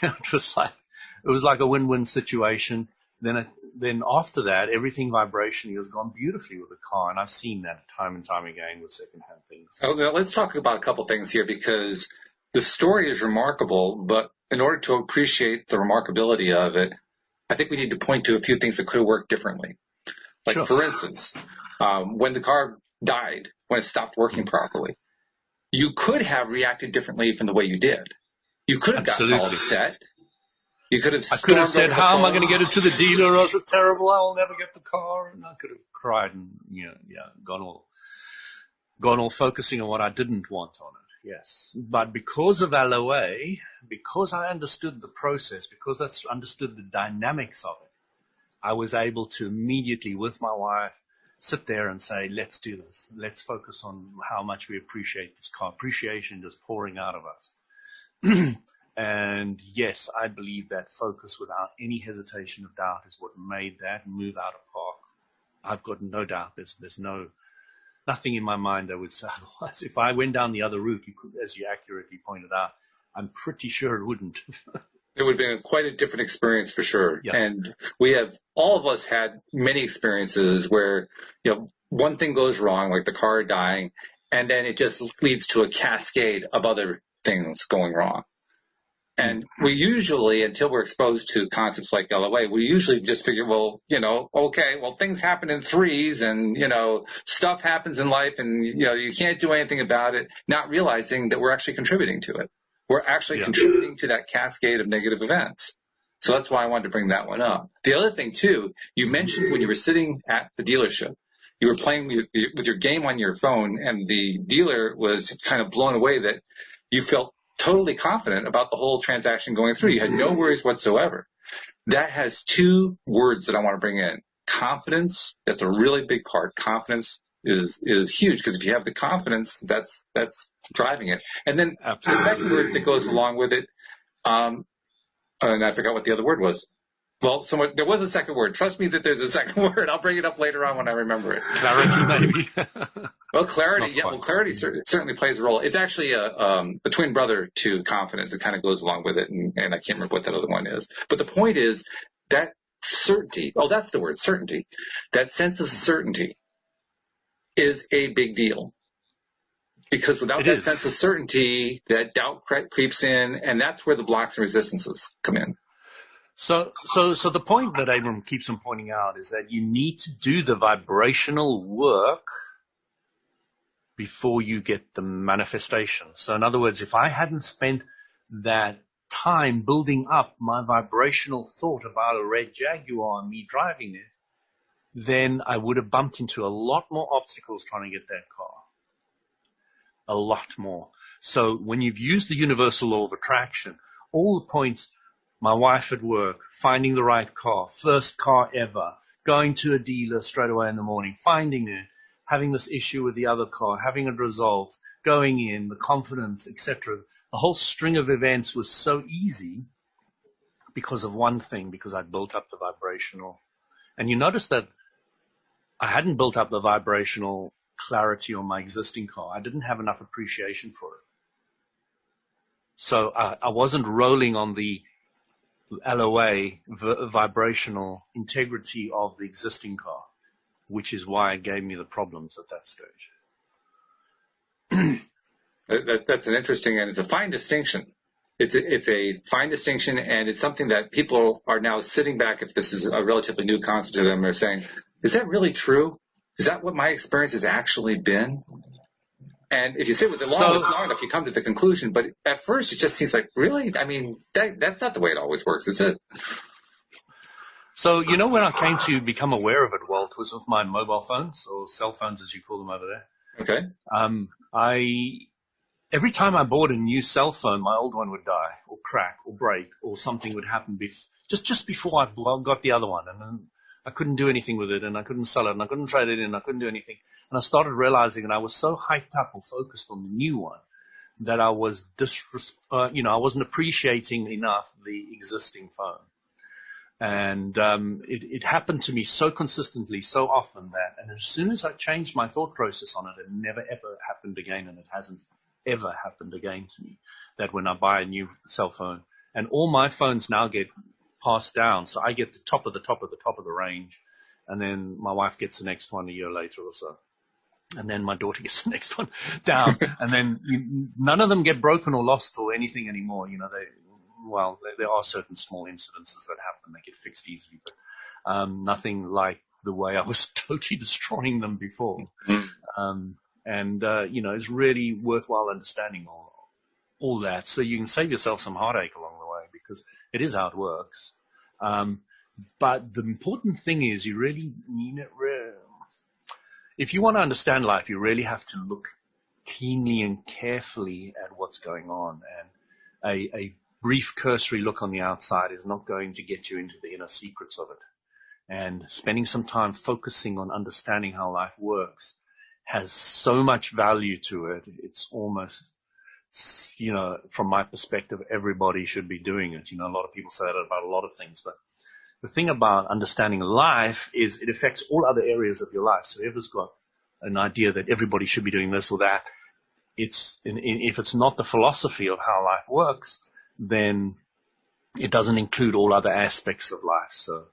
it was like a win-win situation. Then after that, everything vibrationally has gone beautifully with the car, and I've seen that time and time again with secondhand things. Okay, let's talk about a couple things here, because the story is remarkable, but in order to appreciate the remarkability of it, I think we need to point to a few things that could have worked differently. Like, Sure. for instance, when the car died, when it stopped working properly, you could have reacted differently from the way you did. You could have gotten all upset. You could have. I could have said, how am I going to get it to the dealer? Oh, this is terrible. I will never get the car. And I could have cried and, gone all focusing on what I didn't want on it. Yes. But because of LOA, because I understood the process, because I understood the dynamics of it, I was able to immediately, with my wife, sit there and say, let's do this. Let's focus on how much we appreciate this car. Appreciation just pouring out of us. And yes, I believe that focus without any hesitation of doubt is what made that move out of park. I've got no doubt. There's nothing in my mind that would say otherwise. If I went down the other route, you could, as you accurately pointed out, I'm pretty sure it wouldn't. It would have been quite a different experience for sure. Yeah. And all of us had many experiences where, one thing goes wrong, like the car dying, and then it just leads to a cascade of other things going wrong. And we usually, until we're exposed to concepts like LOA, we usually just figure, things happen in threes and, stuff happens in life and, you can't do anything about it, not realizing that we're actually contributing to it. We're actually contributing to that cascade of negative events. So that's why I wanted to bring that one up. The other thing, too, you mentioned when you were sitting at the dealership, you were playing with your game on your phone, and the dealer was kind of blown away that you felt totally confident about the whole transaction going through. You had no worries whatsoever. That has two words that I want to bring in. Confidence, that's a really big part. Confidence is huge, because if you have the confidence, that's driving it. And then the second word that goes along with it, and I forgot what the other word was. Well, there was a second word. Trust me that there's a second word. I'll bring it up later on when I remember it. Clarity, maybe. Well, clarity, yeah. Well, clarity certainly plays a role. It's actually a twin brother to confidence. It kind of goes along with it, and I can't remember what that other one is. But the point is that certainty. Oh, that's the word, certainty. That sense of certainty is a big deal. Because without that sense of certainty, that doubt creeps in, and that's where the blocks and resistances come in. So the point that Abram keeps on pointing out is that you need to do the vibrational work before you get the manifestation. So in other words, if I hadn't spent that time building up my vibrational thought about a red Jaguar and me driving it, then I would have bumped into a lot more obstacles trying to get that car. A lot more. So when you've used the universal law of attraction, all the points, my wife at work, finding the right car, first car ever, going to a dealer straight away in the morning, finding it, having this issue with the other car, having it resolved, going in, the confidence, etc. The whole string of events was so easy because of one thing, because I'd built up the vibrational. And you notice that I hadn't built up the vibrational clarity on my existing car. I didn't have enough appreciation for it. So I wasn't rolling on the LOA, vibrational integrity of the existing car, which is why it gave me the problems at that stage. That's an interesting, and it's a fine distinction. It's a fine distinction, and it's something that people are now sitting back, if this is a relatively new concept to them, they're saying, is that really true? Is that what my experience has actually been? And if you sit with it long enough, you come to the conclusion. But at first, it just seems like, really? I mean, that's not the way it always works, is it? So, when I came to become aware of it, Walt, was with my mobile phones, or cell phones as you call them over there. Okay. Every time I bought a new cell phone, my old one would die, or crack, or break, or something would happen just before I got the other one. And then I couldn't do anything with it, and I couldn't sell it, and I couldn't trade it in, I couldn't do anything. And I started realizing that I was so hyped up or focused on the new one that I was I wasn't appreciating enough the existing phone. And it happened to me so consistently, so often and as soon as I changed my thought process on it, it never ever happened again, and it hasn't ever happened again to me, that when I buy a new cell phone, and all my phones now get passed down, so I get the top of the range, and then my wife gets the next one a year later or so, and then my daughter gets the next one down, and then none of them get broken or lost or anything anymore. There are certain small incidences that happen, they get fixed easily, but nothing like the way I was totally destroying them before. It's really worthwhile understanding all that, so you can save yourself some heartache along the way, because it is how it works. But the important thing is you really need it. If you want to understand life, you really have to look keenly and carefully at what's going on. And a brief cursory look on the outside is not going to get you into the inner secrets of it. And spending some time focusing on understanding how life works has so much value to it. It's almost, from my perspective, everybody should be doing it. A lot of people say that about a lot of things, but the thing about understanding life is it affects all other areas of your life. So whoever's got an idea that everybody should be doing this or that, if it's not the philosophy of how life works, then it doesn't include all other aspects of life. So,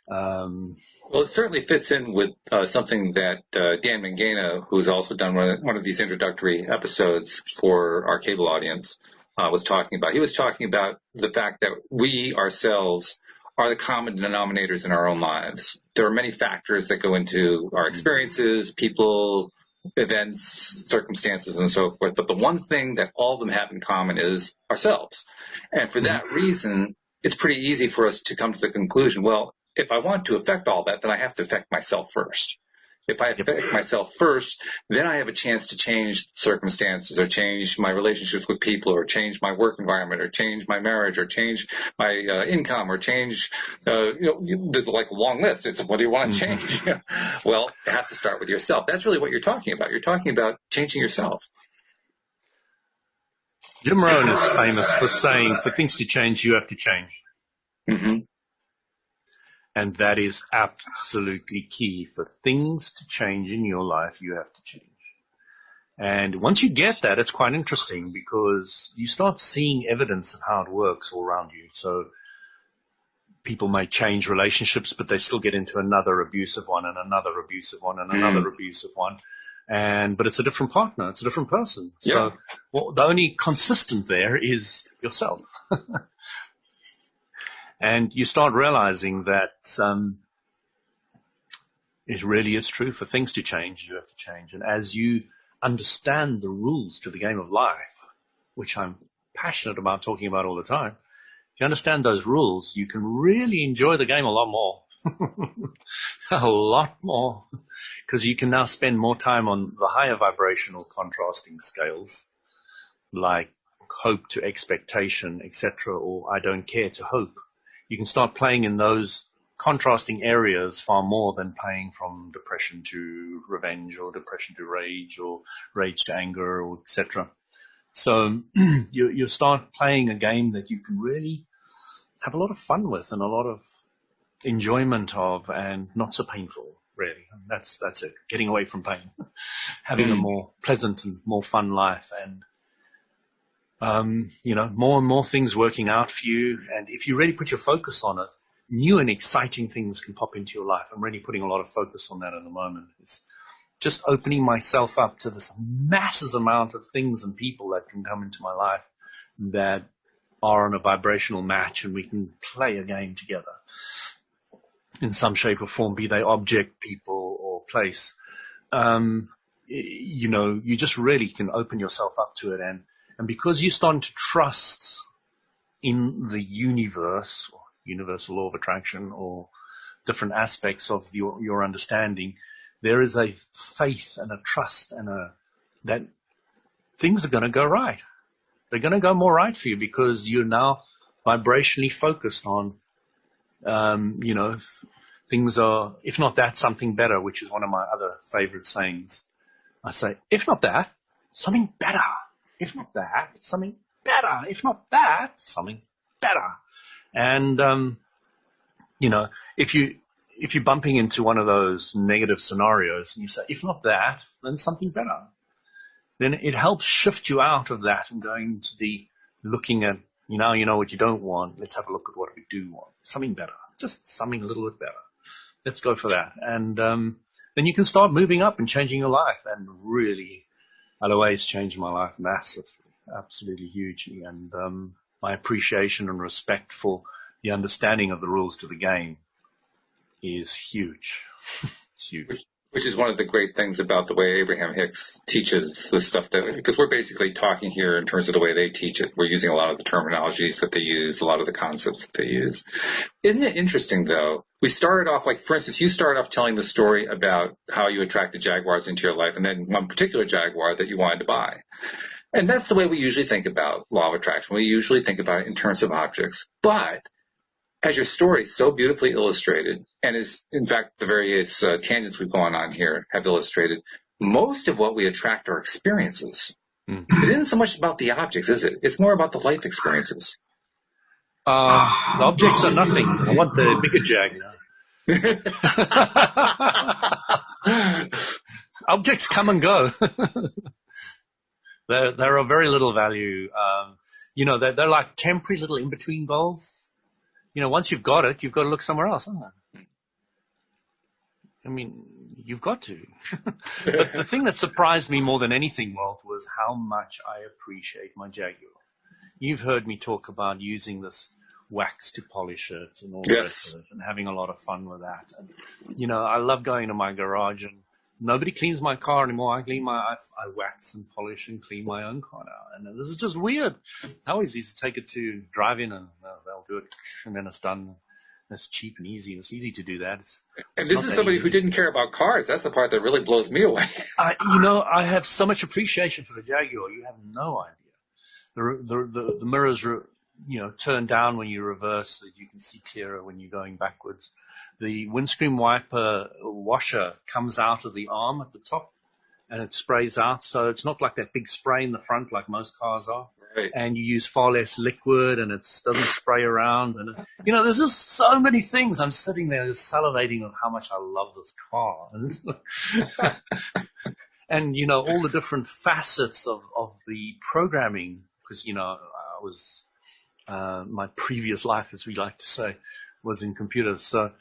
well, it certainly fits in with something that Dan Mangena, who's also done one of these introductory episodes for our cable audience, was talking about. He was talking about the fact that we ourselves are the common denominators in our own lives. There are many factors that go into our experiences, people, events, circumstances, and so forth. But the one thing that all of them have in common is ourselves. And for that reason, it's pretty easy for us to come to the conclusion, well, if I want to affect all that, then I have to affect myself first. If I affect myself first, then I have a chance to change circumstances or change my relationships with people or change my work environment or change my marriage or change my income or change, there's like a long list. It's what do you want to change? Well, it has to start with yourself. That's really what you're talking about. You're talking about changing yourself. Jim Rohn is famous for saying, for things to change, you have to change. Mm-hmm. And that is absolutely key. For things to change in your life, you have to change. And once you get that, it's quite interesting because you start seeing evidence of how it works all around you. So people may change relationships, but they still get into another abusive one and another abusive one and another abusive one. But it's a different partner. It's a different person. Yeah. So the only consistent there is yourself. And you start realizing that it really is true. For things to change, you have to change. And as you understand the rules to the game of life, which I'm passionate about talking about all the time, if you understand those rules, you can really enjoy the game a lot more. A lot more. Because you can now spend more time on the higher vibrational contrasting scales, like hope to expectation, etc., or I don't care to hope. You can start playing in those contrasting areas far more than playing from depression to revenge or depression to rage or rage to anger or etc. So you start playing a game that you can really have a lot of fun with and a lot of enjoyment of, and not so painful, really. That's it. Getting away from pain, having a more pleasant and more fun life, and more and more things working out for you. And if you really put your focus on it, new and exciting things can pop into your life. I'm really putting a lot of focus on that at the moment. It's just opening myself up to this massive amount of things and people that can come into my life that are on a vibrational match, and we can play a game together in some shape or form, be they object, people, or place. You just really can open yourself up to it. And because you're starting to trust in the universe, or universal law of attraction, or different aspects of your understanding, there is a faith and a trust and that things are going to go right. They're going to go more right for you because you're now vibrationally focused on, things are, if not that, something better, which is one of my other favorite sayings. I say, if not that, something better. If not that, something better. If not that, something better. And, if you're bumping into one of those negative scenarios and you say, if not that, then something better, then it helps shift you out of that and going to the looking at, you know what you don't want. Let's have a look at what we do want. Something better. Just something a little bit better. Let's go for that. And then you can start moving up and changing your life. And really, LOA's changed my life massively, absolutely hugely. And my appreciation and respect for the understanding of the rules to the game is huge. It's huge. Which is one of the great things about the way Abraham-Hicks teaches the stuff because we're basically talking here in terms of the way they teach it. We're using a lot of the terminologies that they use, a lot of the concepts that they use. Isn't it interesting, though? We started off, like, for instance, you started off telling the story about how you attracted jaguars into your life, and then one particular jaguar that you wanted to buy. And that's the way we usually think about law of attraction. We usually think about it in terms of objects. But as your story is so beautifully illustrated, and is, in fact, the various tangents we've gone on here have illustrated, most of what we attract are experiences. Mm-hmm. It isn't so much about the objects, is it? It's more about the life experiences. The objects are nothing. I want the bigger jag now. Objects come and go. They're of very little value. They're like temporary little in-between goals. Once you've got it, you've got to look somewhere else, isn't it? I mean, you've got to. But the thing that surprised me more than anything, Walt, was how much I appreciate my Jaguar. You've heard me talk about using this wax to polish it and all the rest of it, and having a lot of fun with that. And, I love going to my garage, and nobody cleans my car anymore. I wax and polish and clean my own car now. And this is just weird. I always used to take it to drive in and they'll do it, and then it's done. It's cheap and easy. It's easy to do that. And this is somebody who didn't care about cars. That's the part that really blows me away. I have so much appreciation for the Jaguar. You have no idea. The mirrors are, turn down when you reverse, so that you can see clearer when you're going backwards. The windscreen wiper washer comes out of the arm at the top, and it sprays out. So it's not like that big spray in the front like most cars are. Right. and you use far less liquid, and it doesn't spray around. And there's just so many things. I'm sitting there just salivating on how much I love this car, and all the different facets of the programming. Because I was my previous life, as we like to say, was in computers. So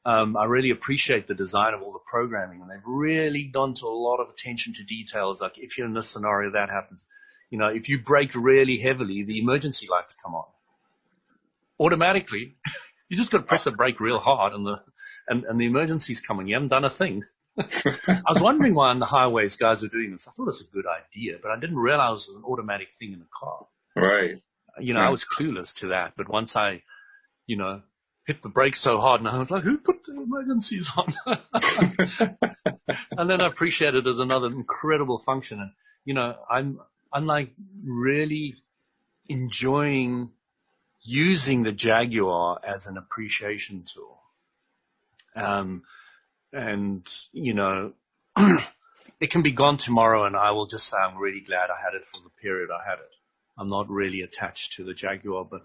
I really appreciate the design of all the programming, and they've really gone to a lot of attention to details. Like if you're in this scenario, that happens. If you brake really heavily, the emergency lights come on automatically. You just got to press the brake real hard, and the emergency's coming. You haven't done a thing. I was wondering why on the highways guys were doing this. I thought it was a good idea, but I didn't realize it was an automatic thing in the car. Right. I was clueless to that, but once I, hit the brakes so hard, and I was like, who put the emergencies on? And then I appreciate it as another incredible function. And, I'm like really enjoying using the Jaguar as an appreciation tool. And it can be gone tomorrow, and I will just say I'm really glad I had it for the period I had it. I'm not really attached to the Jaguar, but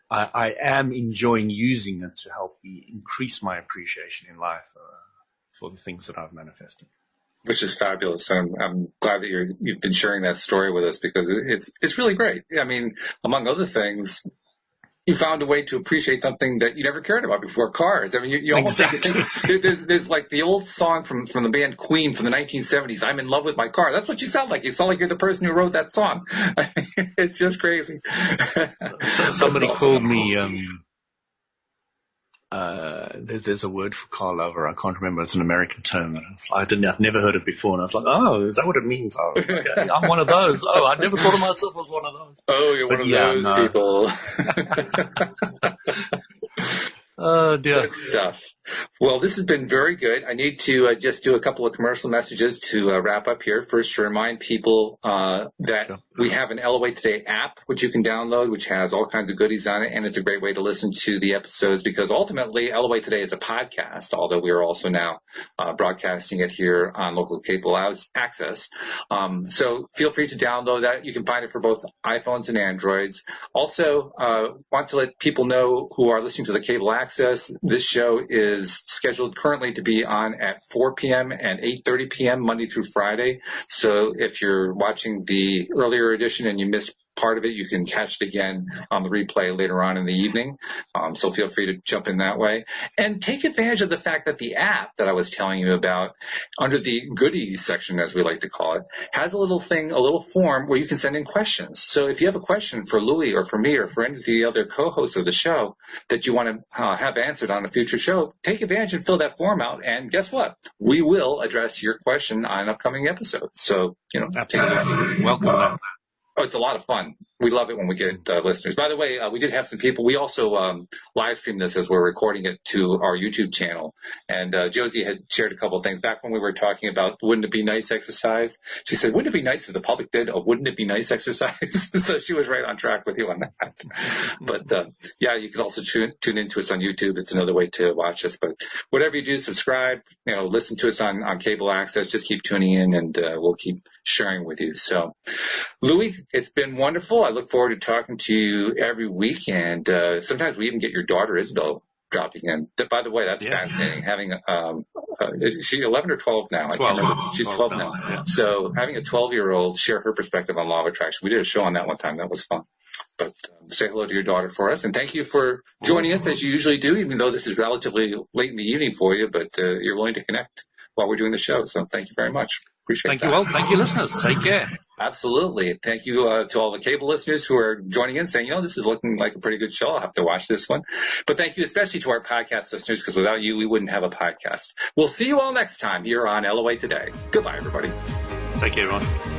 I am enjoying using it to help me increase my appreciation in life for the things that I've manifested. Which is fabulous. I'm glad that you've been sharing that story with us, because it's really great. I mean, among other things, you found a way to appreciate something that you never cared about before, cars. I mean, you almost Exactly. think there's like the old song from the band Queen from the 1970s, I'm in love with my car. That's what you sound like. You sound like you're the person who wrote that song. It's just crazy. Somebody called me, there's a word for car lover. I can't remember. It's an American term. I've never heard it before. And I was like, oh, is that what it means? Oh, okay. I'm one of those. Oh, I never thought of myself as one of those. Oh, you're one of those people. Oh, dear. Good stuff. Well, this has been very good. I need to just do a couple of commercial messages to wrap up here. First, to remind people that we have an LOA Today app, which you can download, which has all kinds of goodies on it, and it's a great way to listen to the episodes, because ultimately LOA Today is a podcast, although we are also now broadcasting it here on local cable access. So feel free to download that. You can find it for both iPhones and Androids. Also, want to let people know who are listening to the cable access, this show is scheduled currently to be on at 4 p.m. and 8:30 p.m. Monday through Friday. So if you're watching the earlier edition and you missed part of it, you can catch it again on the replay later on in the evening. So feel free to jump in that way. And take advantage of the fact that the app that I was telling you about, under the goodies section, as we like to call it, has a little form where you can send in questions. So if you have a question for Louis or for me or for any of the other co-hosts of the show that you want to have answered on a future show, take advantage and fill that form out. And guess what? We will address your question on an upcoming episode. So, Absolutely. Welcome. Oh, it's a lot of fun. We love it when we get listeners. By the way, we did have some people. We also live stream this as we're recording it to our YouTube channel. And Josie had shared a couple of things back when we were talking about wouldn't it be nice exercise. She said, wouldn't it be nice if the public did a wouldn't it be nice exercise? So she was right on track with you on that. But yeah, you can also tune into us on YouTube. It's another way to watch us. But whatever you do, subscribe, listen to us on cable access. Just keep tuning in, and we'll keep sharing with you. So, Louis, it's been wonderful. I look forward to talking to you every week, and sometimes we even get your daughter Isabel dropping in. By the way, that's fascinating. Having is she 11 or 12 now? 12. I can't remember. She's 12 now. Yeah. So having a 12-year-old share her perspective on law of attraction. We did a show on that one time. That was fun. But say hello to your daughter for us, and thank you for joining us as you usually do, even though this is relatively late in the evening for you, but you're willing to connect while we're doing the show. So thank you very much. Appreciate that. Thank you all. Thank you, listeners. Take care. Absolutely. Thank you to all the cable listeners who are joining in saying, this is looking like a pretty good show. I'll have to watch this one. But thank you especially to our podcast listeners, because without you, we wouldn't have a podcast. We'll see you all next time here on LOA Today. Goodbye, everybody. Take care, everyone.